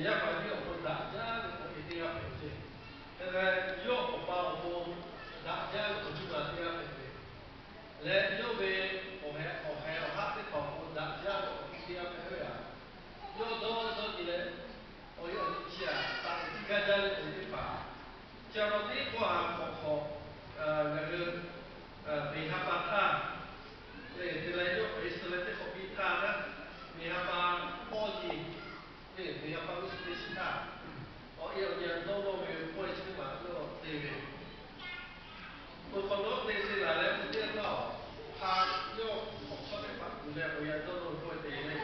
要把你我打架，我一定要培训。那个要把我打架，我就拿这样培训。来，要被我还他的考我打架，我一定要培训啊。要多说起来，我要你去啊，打你家家的我的法。假如你话那个比他巴他，对，这来就为什么这好比他呢？比他巴高级。对，你要把我的心态，我要人都没有过去嘛，就对不对？我可能那些来来不见到，他要我说的话，人家不要都不会对的。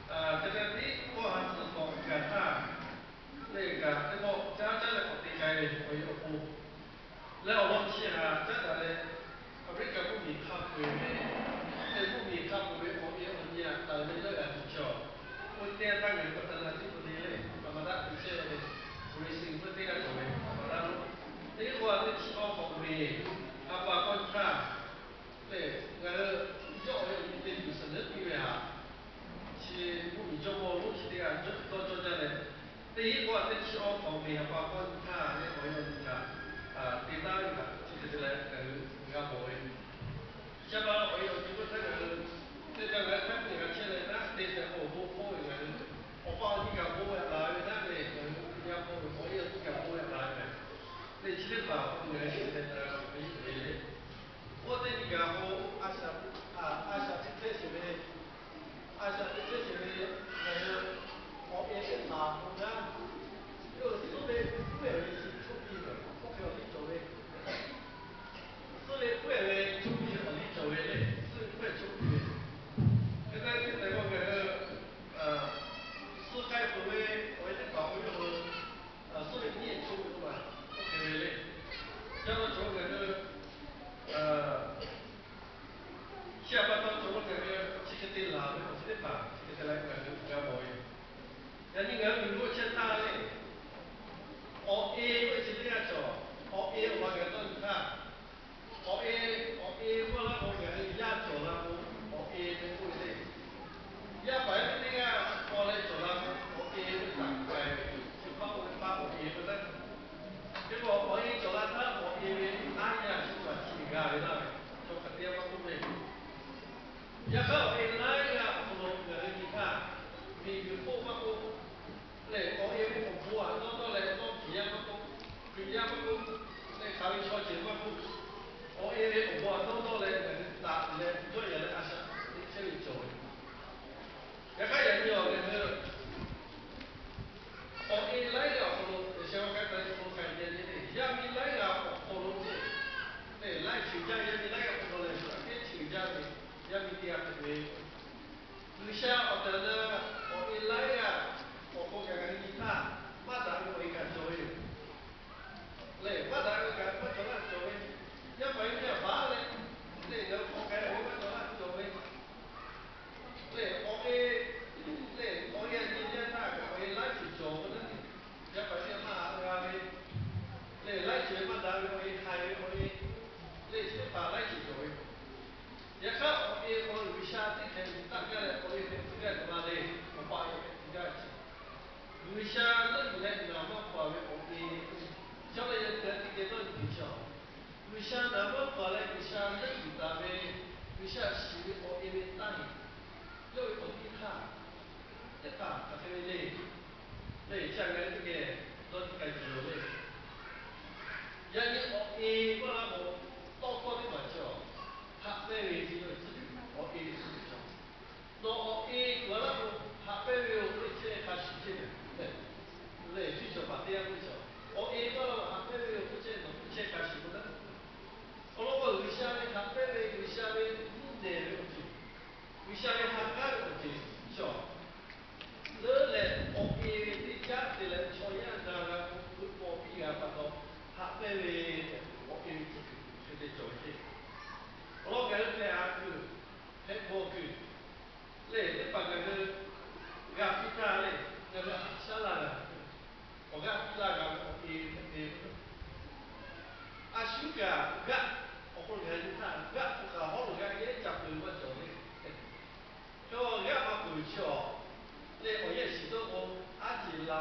这个你我还是讲给他，那个这个家家的对待我要不，แล้ว我去啊，这个嘞，我这个不米咖啡的，这不米咖啡我也很呀，但是这个不叫。我点那个不等那几不对嘞，那么那一些嘞，不是幸福这个做嘞，那么那这个话是起高方面，啊把观察，对，那个要有一定就是能力啊，是不比较我录起的啊，做这嘞，第一个是起高方面啊把观察，那我要你看，第三个就是来人家不会。下班了，我有经过这个，这个来看这个现在那这些我有人，我把你个我来那里，人家我有这个我来的，那其实吧，我们现在可以可以，我这个我阿小这些的，阿小这些的那个我也是拿我呢，有时候不要一起出力的，不可以作为。所以不会出去和你走的嘞，是不会出去的。现在我那个世界不会，我在搞那个所以你也出去嘛，不可以嘞。叫他做那个下班到做那个这个电脑，我这个吧，这个来那个干么的？那你看如果现在嘞，我 A 会是这样做，我 A 我给你看。我那我给压走了，我的不对，压白的那个我来走了，我的上来就把我的那，结果我走了他，我哪样是转起来的，就肯定不对。然后哪样不能你看，你不把我，来我不啊，到来到几样不，几样不，来考虑超前不。我到来打来做人的阿啥，你这里做的。也看人有那个，来了像我刚才说看见的，让你来了对，来请假让你来个来说，请假的，让你这样的。有些呢，来呀，我讲你看，马上我一个做的。来，马上我做了做的，要不然你要发嘞，那个我做了做的。对，我今天那个来去做的，要不然嘛来去嘛，咱开这把来去做的，也看我留下这些大概的这个什么的，我把这个留下那那么把将来要这个都比较，留下那么把留下那咱们留下是我大。又有地卡，这卡它这个像个这个都是该自由的。人家我那个到高的嘛叫，他那位这个自己我是不叫。那我那个他那位我这他是这个，对，最少把这样不叫。我他那位不这种不这他是不的。我留下的他那位留下的5年的问题。为啥要他干的事情？叫，那来你家的人抽烟那个我比啊不多，他那里就是做些，我给人家去，很过去，你把那个压皮下来，那个下来了，我压那个修改我不给人看，不搞好了也讲不完做的。就要么回去哦，那我也许多我阿姐啦，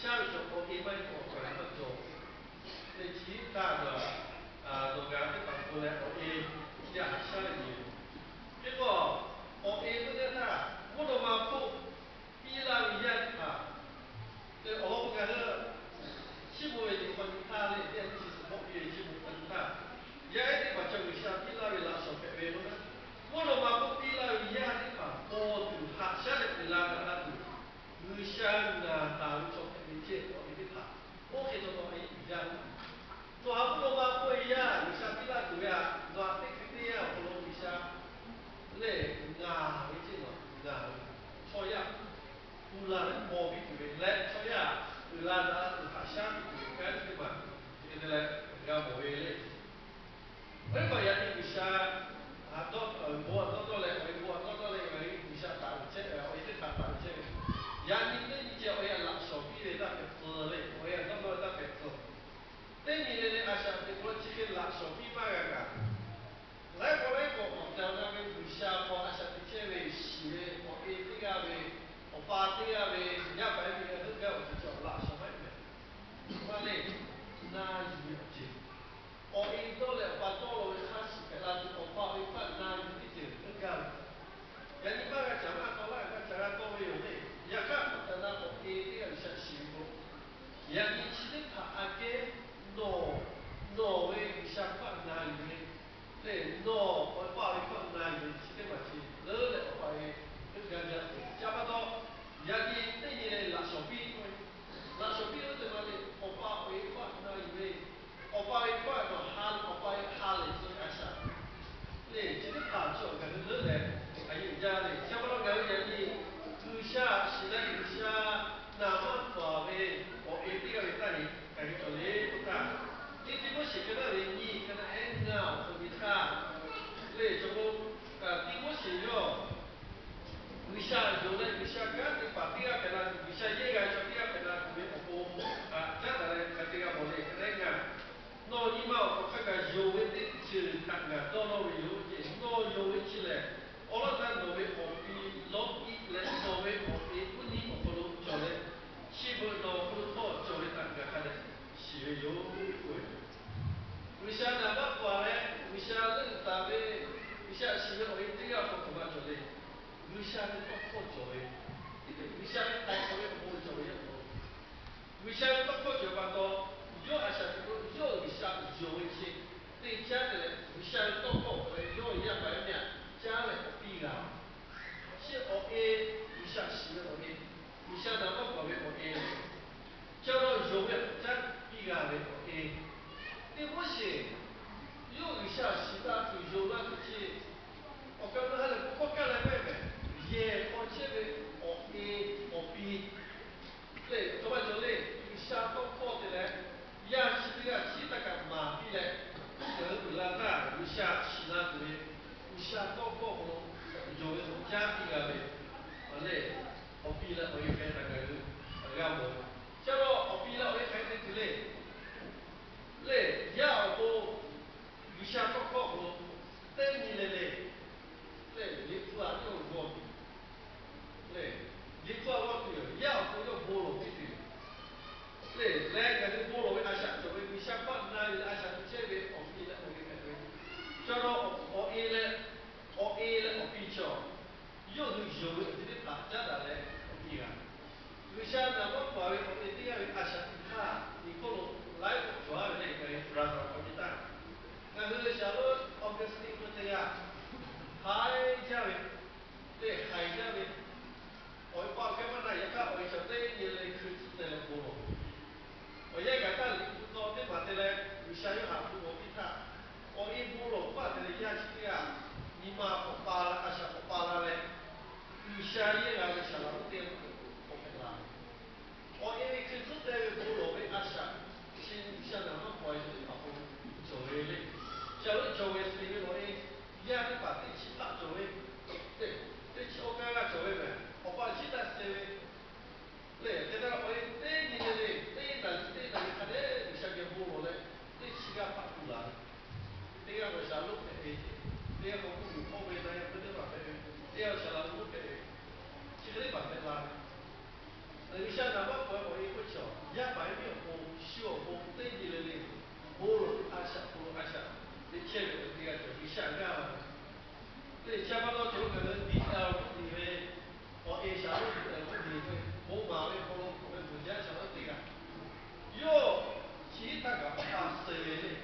下面就我一般我可能做，那其他的农家的帮过来我一下下来的，结果我一不得他，我都嘛不，比拉维亚啊，这我不干了，起码的分他的，这其实我也起码分他，也一定把这个下比拉维拉手给为了呢，我都嘛不比拉维亚的啊，我都下下来比拉的那都。người sang là tạo cho cái biến chế của cái thả ô khi cho nó ấy ra nó học nó mà quay ra người sang biết là tụi à nó cái kia của nó người sang lệ ngà cái gì nó ngà cho ya tu là mò bị tụi lệ cho ya từ là đã từ thả sang tụi cái mà thì là ra mò về lệ vậy mà ya đi người sang đó mua đó lệ vậy mua đó lệ vậy người sang tạo chế ở cái thả tạo chế yang ini ni je oya la shopi le da petso le oya no da petso te ni le asha te ko chike la shopi ma ga ga lai ko ta na me du sha ko asha te che we shi le o e ti ga we o pa ti ga we ya ba mi le ga o cho la sho mai me ma le na yi ji o e do le pa do lo we kha shi ka la o pa we pa na yi ti je ga yani ba ga chama ko la ga chara ko we yo le ya ka ta na ko e ti ga sha shi ko yani chi de ka ake no we sha pa na yi le no o pa we pa na yi chi de ma chi le le o pa e ga ja ja pa do yani te ni le la so pi ko la so pi le ma le o pa we pa na yi le o pa we pa no hal o pa e hal le chi a sha le chi de ka cho ga le le ai ja le ja pa do ga ye ni tu sha shi la tu sha na ma pa we o e ti ga we ta ni ka ni to le tu ta ni ti mo shi ga na we ni ka na en na o ni ta le cho mo ti mo shi yo Bisa jole bisa kan di patia kena bisa llega yo tía kena come o ya dale katika mole renga no ni ma o kaka yo we de chi tanga to no yo je no yo we chi le ola ta no we o pi lo i le no we o e uni o ko lo jole chi bo no ko to jole tanga kale shi yo ko bisa na ba kwa le bisa le ta be bisa shi le o e tía ko ma jole lui siamo troppo giovani, lui siamo molto giovani. Lui siamo troppo giovani quando io mi siamo giovani, dei giovani, lui siamo troppo, io a me, già le copiva. Se ho mi siamo simili, mi siamo da poco avevo già lo giovani, già pigave e voi io mi siamo simili, giovani, o che non è poco che le beve.也我这个我 A 我 B 对，怎么说嘞？你下东坡的嘞，呀是这个其他个马币嘞，不拉大，你下其他的嘞，你下东坡不有一种家庭啊嘞，嘞，我 B 了我也开那个让我，叫做我 B 了我也开那个嘞，嘞要不你下东坡不，等你嘞嘞，嘞你不然就我。对，你做我对，要不就菠萝必须。对，来个是菠萝为阿下，作为你下班那阿下这边我比了我给对，叫做我 A 了，我 A 了我比较，又是有的这个大家的嘞，我比啊。为啥那么话为我一定要阿下他，你可能来我主要的那个让我比单，那是小罗 obviously 不这样，还这样，对，还这样。我报给我那一个，我晓得你来去在那菠萝。我也感到你不知道对吧？对嘞，有下有下不我比他，我一菠萝把这个压起来，你妈不扒了，还是不扒了嘞？有下也那个下了点，我不拉。我因为去做这个菠萝的阿下，先下那么快就把我做的嘞，假如做的是因为我的，压的把这其他做的，对，这其我刚刚做的呗，我把其他做的。对，现在我这你的嘞，这他的像个菠萝嘞，这起个发出来，这个我下路的这个我不用后面那样不对吧？加巴多就可能比较不以为，我一小路不以为，我马为可能我们国家想到这个，哟，其他个把水嘞，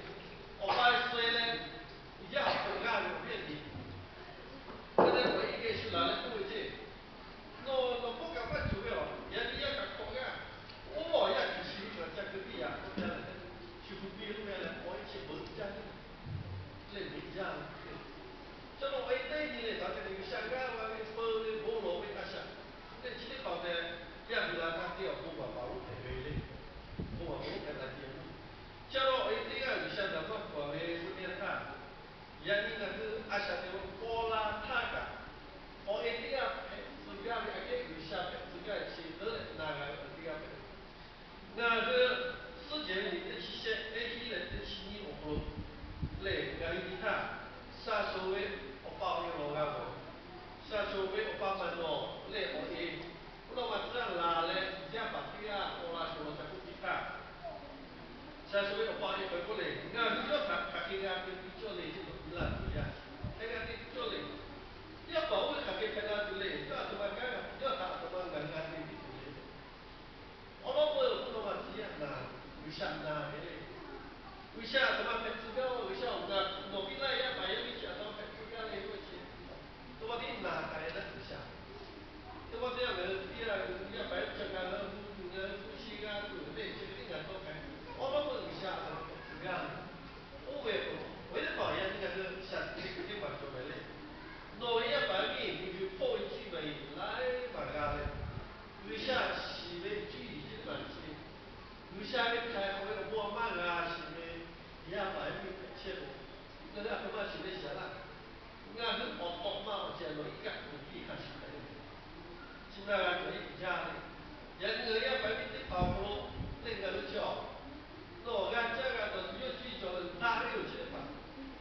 我把水嘞，要不干有问题，可能我一个是拿来不会去，那不干不主要，人家要干活干，我要去修个这个地啊，我讲的，修比路来，我一起不讲的，这不讲。这种为内地的，咱这个香港话的、北的、菠萝的那些，那今天搞的，要不然他都要不把马路赔回来，不把马路赔来节目。假如为这个像咱们国内这边看，人家那个阿些那个波拉塔个，我一定要赔，自家的阿个有下赔，自家去得那个自家赔。那个世界里的这些 A 人的企业活动，来讲一看。啥所谓我报应我干过，啥所谓我爸爸诺累我一，我嘛这样拉嘞，这样把这样我拉说才不去看，啥所谓我报应回过来，你看你要看看这个跟你做的这种伊拉不一样，这个你做的，要保护看这个那之类，要怎么干啊？要打怎么干干的之类，我老婆不能嘛这样呐，为啥呐？为啥怎么拍资料？为啥我们农民那样买一下都拍资料来过去？都把你拿开了不下，都把这样的第二要摆这个夫妻啊，对不对？这个你看都开，我老婆为啥怎么拍资料呢？我也不，为了保养你看这下这个管做没嘞？农业方面你就破一句没来嘛干嘞？为啥西北距离这段时间？为啥你开会了我慢啊？是的，也摆明切的，那个他妈是那些啦，俺是跑跑嘛，我见到一个努力看是可以的，现在可以比较的，人要摆明的跑步，那个是叫，那我看这个都是要追求的，哪里有钱法？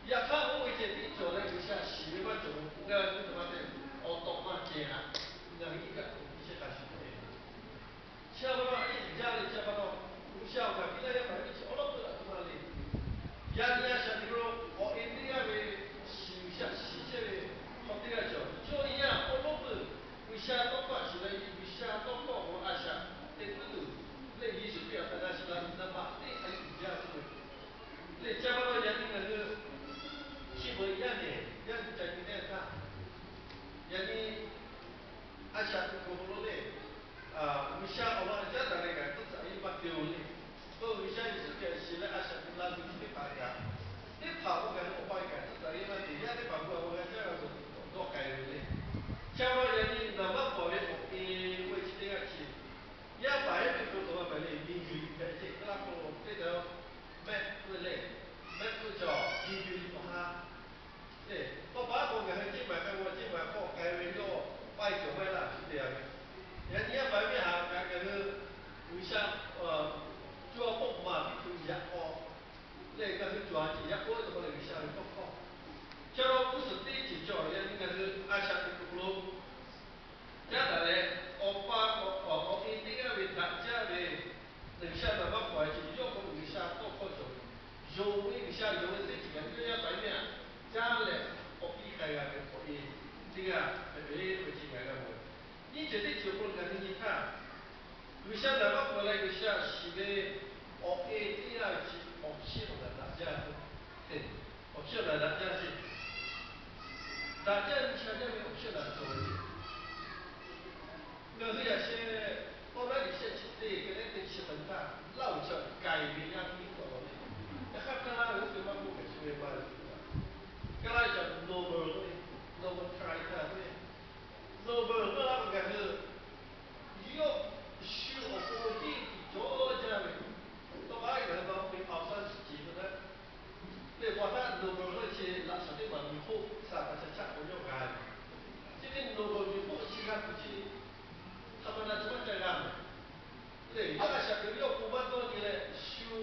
也看我以前你做那个像西边做，俺是他妈的，我懂嘛钱啊，俺一个一些还是可以的。下不到一家里下不到，不下个，别人要买一起，我老不了他妈的，人家像这个，我一定要为洗些的，好这个叫，就一样，我老不，为啥多关系呢？为啥多高我阿下，对不对？那艺术表达是那把那还比较是，那加不到人那个，是不一样的，人在你那上，人家阿下不可不嘞。为啥我们家的那个都是一把丢的？所以为啥是个是来阿啥不拉住的大家？你跑不干我帮你干，这是因为底下的跑步我们这个是多改的嘞。像我人家那么跑的，我去这个去，也摆的都怎么摆的？民主在这个那个这个买不嘞，买不着，民主不哈。对，我把我给他进买，我进买我改为了卖酒卖了是这样的。人家外面还那个为啥做木嘛，比如热锅，那个是做热锅怎么那个下面不好？假如不是第一叫人那个阿下的咕噜，这样嘞，我一定要为大家的等下那么快就要不为啥多靠走，有为啥有这几个这样外面，这样嘞，我避开个可以，这个会进来个么？你绝对就不能你看，为啥那么过来个下是的，我一定要去，我希望大家是，对，我希望大家是，大家你想想没有希望做的，那是也是，我那里些去对，跟那个气氛大，老叫改变呀，你搞的，那还跟那有什么不可说的嘛？跟那叫 noble 的，noble character 的，noble 那那个是。要需要国际作家的，到外国到被跑上自己的呢，对我他如果那些那什么嘛，以后啥个是差不多干，这个如果以后其他不去，他们那怎么这样？对，要想要不管多的嘞，修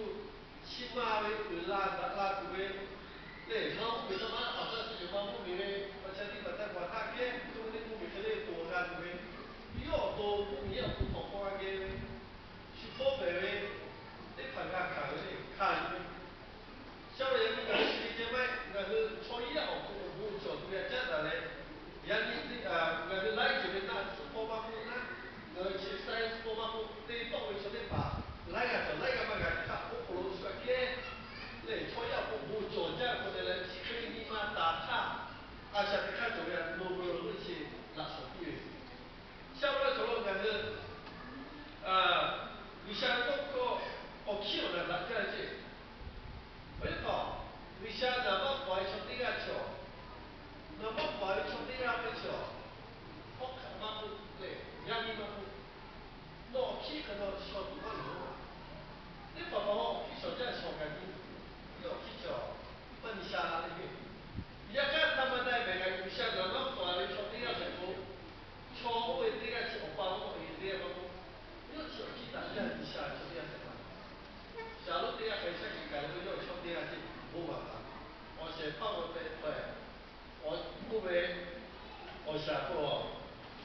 我下过，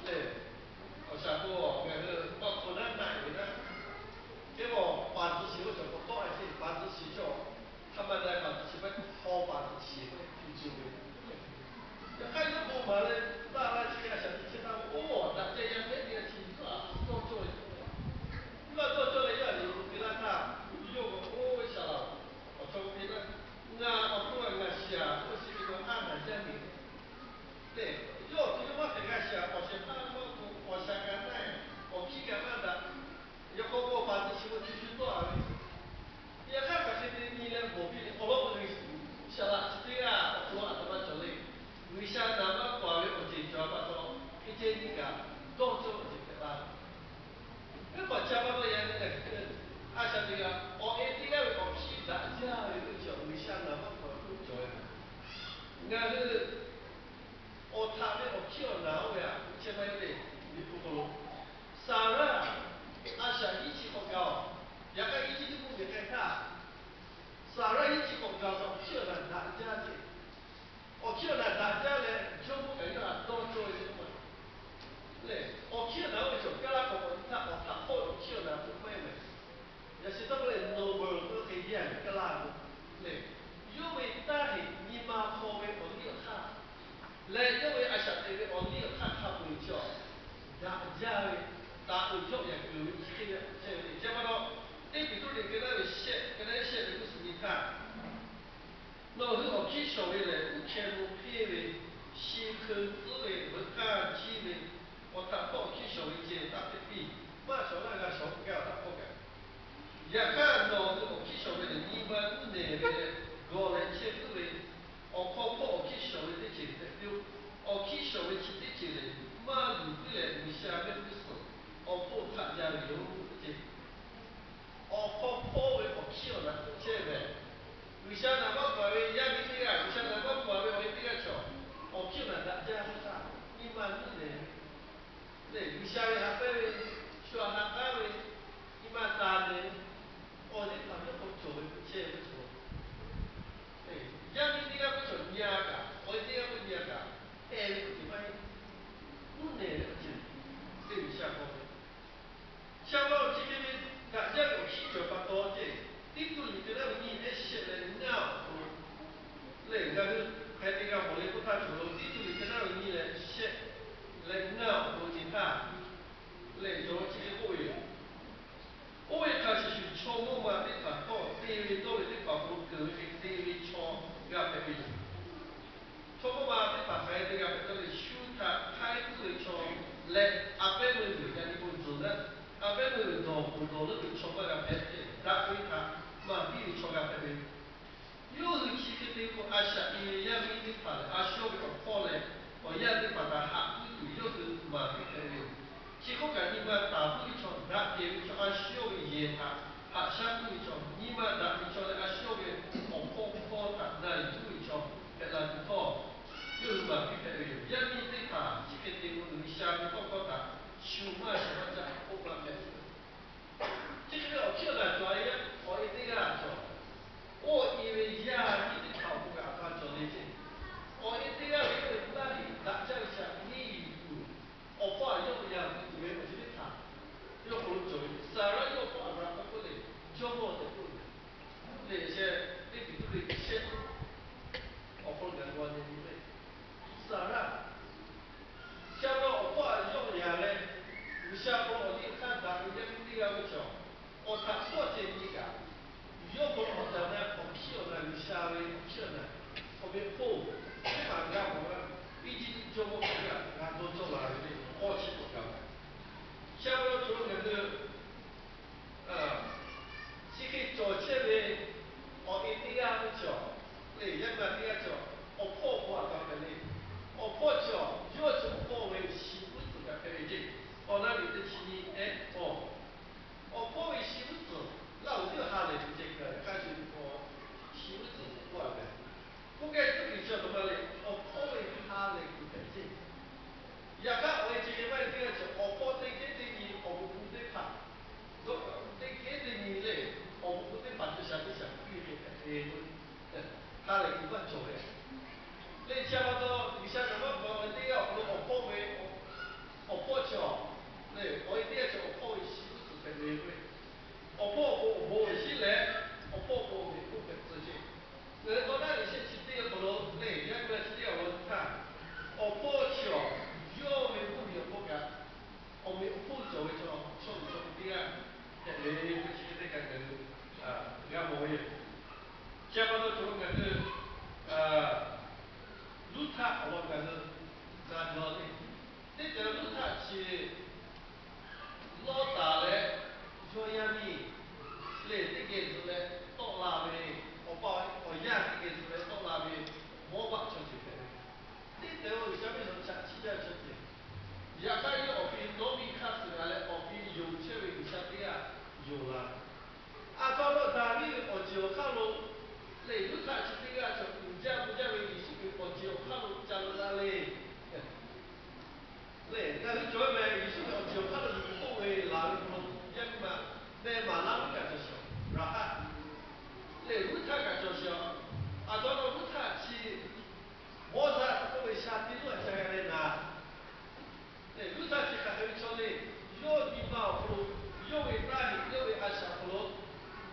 对，我下过，那个我可能买的，结果繁殖期我就不多一些，繁殖期就他们在繁殖期被好繁殖期会很久的，要看有不嘛嘞，那那这个小弟听到哦，那这样没点情绪啊，做一个，做了一个你给他看，有个哦一下，我从那个，我做那个下，我是这个按摩家里。对，io prima che lascia o se parlo o se canne o chi chiamata io come fatto ci vuole più tuo io che se mi le mobili o lo puoi sala stia o tua da ma lì lui sa da ma qua o ti trova to che c'è di ca tutto di là e poi c'è ma ya ne a sa di la o e di la o chi da già e lui sa da ma qua tutto nga le 我他们我去了哪位啊？前面的你不不，啥人啊？阿想一起广告，两个一起就不别开他，啥人一起广告说去了哪家的？我去了哪家嘞？全部人家都做什么？对，我去了哪位就跟他讲，我他后头去了哪不会没？也是这么的 noble 都可以演个啦，对，因为但是你妈后面我没有看。来，因为阿啥那个我们有看他会叫，打会叫也有这么多，你比如你跟他写，的就是你看，那是我介绍的嘞，全部配的，新科子的，文化机的，我他报介绍的这大的比，马上那个小不要他不干。也看到这个气象的一般的那个国内铁路的，包括气象的这些的，气象的这些的，马路的嘞，你下面的是，包括他家的有这，包括的气象的这个，为啥那么贵的？也没这个，为啥那么贵的？我这个叫，气象的大家不啥，一般的嘞，对，为啥的还被说那个的，一般大的。我这朋友不做不切不做，对，家里这个不做伢个，我这个不伢个，哎，你发现，不难的不行，对不下高的，下高这边大家有需求不多的，你不你跟他们你那些人鸟多，那个还这个我们不太做，你不你跟他们你那些人鸟多的大，那做这个会。我一开始是错误嘛，你把到地位多的你把不够的地位错，要不会。错误嘛，你把孩子要不到的修他态度的错，来阿伯们有家你不做的，阿伯们不做那个错嘛要别的，打回他嘛地位错要别的。有时其实对付阿下因也没得法的，阿小个跑嘞，我也得把他吓住，有时嘛别的。结果讲你们大部一场，那别个说阿小个爷他，阿下部一场，你们大一场的阿小个，跑他那一部一场，给他不跑，有时嘛别的有，也没得法，这个对付你下面搞他，修嘛什么的，不管别的。这个要跳来专业，我一定要做。我以为呀，你的考不敢他做那些，我一定要因为那里大家想你有，我话用呀，以为我是的他，又不做，啥人又话不不的，就我的不的，那些你比如那些，我不能管的不对，啥人？像我话用呀嘞，有些 네, 그러니까 저번에 이수가 기억하는 공의 라운드로 약간 네 말라우가 줬어. 라하. 네, 루타가 줬어. 아, 저는 루타치 뭐자 공의 샤티로 자야래나. 네, 루타치 가서 전에 요 이마로 요의 딸이 요의 아샤로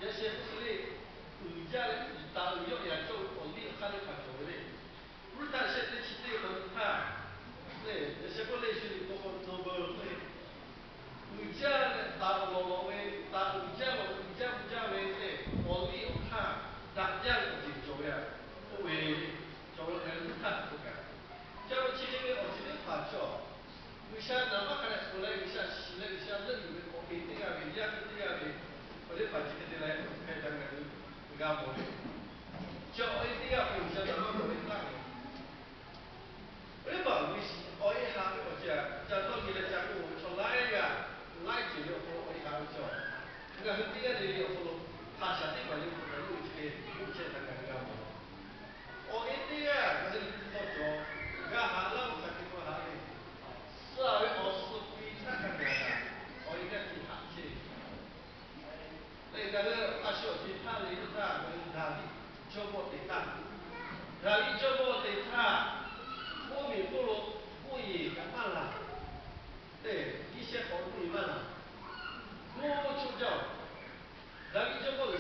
예시 무슬리 의자를 있다 의욕이야 좀 어디 하는 가져오래. 루타시 때 시대에 건타. 네, 예시 볼레시 또 노벌 의자를 따로 왜 따로 의자 왜 어디 없나 낙장 어디 줘야 왜 저를 루타 볼까? 저 지금의 어디를 봤죠? 의사 남아가는 소라 의사 실내 의사들 이제 어디가 어디가 어디 빠지게 되나요? 해당하는 그가 뭐예요? 저 어디가 의사 남아가는 땅에为保卫我一下我讲，讲到你的讲我从来个来就有好我一下讲，那个第二年有好，他下地方有可能有些目前那个个么，我一定啊，可是多讲，个下浪下地方下的，是啊，我是非常个个，我应该去谈去，那个阿小去谈的是啥？哪里交过对单，哪里交过对他？我们不如不也干嘛了？对，一些好不一般了。我就叫，然后就过